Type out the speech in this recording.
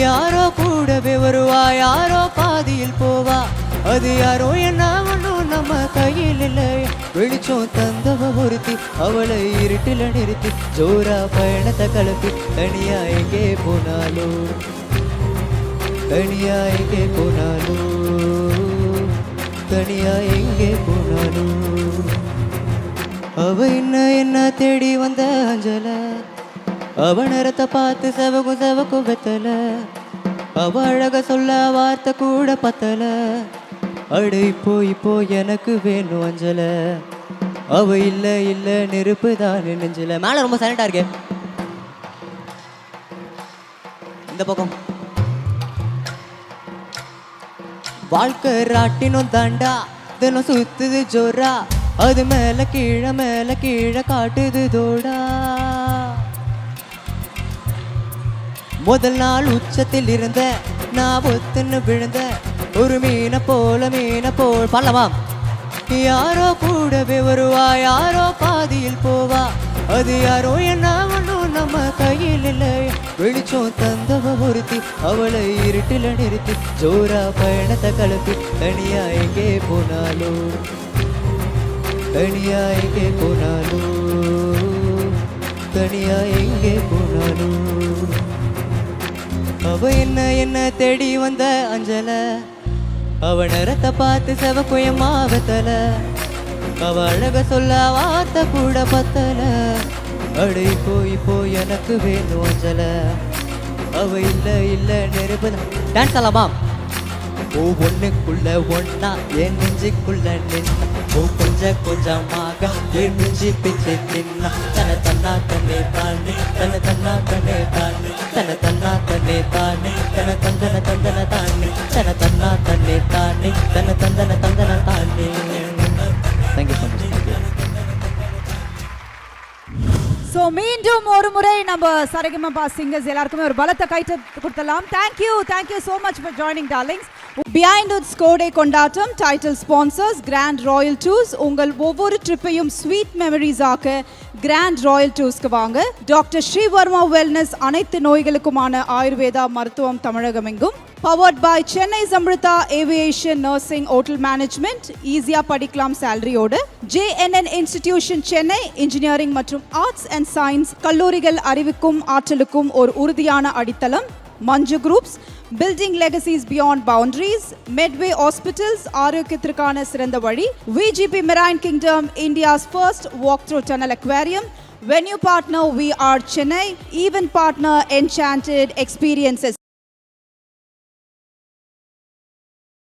யாரோ கூடவே வருவா, யாரோ பாதியில் போவா, அது யாரோ என்ன ஒன்றும் நம்ம கையில் இல்லை. வெளிச்சம் தந்தவ ஒருத்தி, அவளை இருட்டில் நிறுத்தி ஜோரா பயணத்தை கலப்பி தனியா எங்கே போனாலோ, தனியா எங்கே போனாலோ, தனியா எங்கே போனாலோ. அவ என்ன தேடி வந்த அஞ்சல, அவ நேரத்தை பார்த்து செவக்கும் வெத்தல, அவ அழக சொல்ல வார்த்தை கூட பத்தல. அடு இப்போ எனக்கு வேணும் அஞ்சல, அவ இல்ல நெருப்பு தான் நெஞ்சல. மேல ரொம்ப சைலண்டா இருக்கே, இந்த பக்கம் வாழ்க்கை ராட்டினும் தாண்டா, தினம் சுத்துது ஜோரா, அது மேல கீழே காட்டுது தோடா. முதல் நாள் உச்சத்தில் இருந்த நான் ஒத்துன்னு விழுந்த ஒரு மீனை போல் பாடலாமா? யாரோ கூடவே வருவா, யாரோ பாதியில் போவா, அது யாரோ என்ன ஒன்றும் நம்ம கையில் இல்லை. வெளிச்சம் தந்தவ ஒருத்தி, அவளை இருட்டில் நிறுத்தி ஜோரா பயணத்தை கலப்பி தனியா எங்கே போனாலோ, தனியா எங்கே போனாலோ, தனியா எங்கே போனாலோ. அவ என்ன தேடி வந்த அஞ்சல, அவ நேரத்தை பார்த்து செவக்குயமா வெத்தல, அவ அழக சொல்ல வார்த்தை கூட பத்தல. அடு இப்போ எனக்கு வேணும் அஞ்சல, அவ இல்ல நெருப்பு. டான்ஸ் ஆலாமா? ஒவ்வொன்னுக்குள்ள ஒன்னா என் நெஞ்சுக்குள்ள நின்னா, கொஞ்சமாக என் நெஞ்சு பிச்சு தின்னா. தன தன்னா தன்னே தானே, தன தன்னா தன்னே தானே, தன தன்னா தன்னே தானே, தன தந்தன தானே, தன தன்னா தன்னே தானே, தன தந்தன தானே. Thank you so much. ஸோ மீண்டும் ஒரு முறை நம்ம சரிகமபா சிங்கர்ஸ் எல்லாருக்குமே ஒரு பலத்தை கைட்டு கொடுத்தலாம். Thank you so much for joining darlings. Behind its கோடை கொண்டாட்டம் title sponsors grand royal tours. உங்கள் ஒவ்வொரு ட்ரிப்பையும் ஸ்வீட் மெமரிஸ் ஆக்க கிராண்ட் ராயல் டூர்ஸ்க்கு வாங்க. டாக்டர் ஸ்ரீவர்மா வெல்னஸ், அனைத்து நோய்களுக்குமான ஆயுர்வேதா மருத்துவம் தமிழகம் எங்கும். Powered by Chennai Samrutha aviation nursing hotel management, ஈஸியா படிக்கலாம் சேலரியோடு. JNN இன்ஸ்டிடியூஷன் சென்னை, இன்ஜினியரிங் மற்றும் ஆர்ட்ஸ் அண்ட் சயின்ஸ் கல்லூரிகள் அறிவுக்கும் ஆற்றலுக்கும் ஒரு உறுதியான அடித்தளம். Manju groups, building legacies beyond boundaries. Medway hospitals, ஆரோக்கியத்திற்கான சிறந்த வழி. VGP marine kingdom, India's first walk through tunnel aquarium. Venue partner, we are Chennai. Event partner, Enchanted Experiences.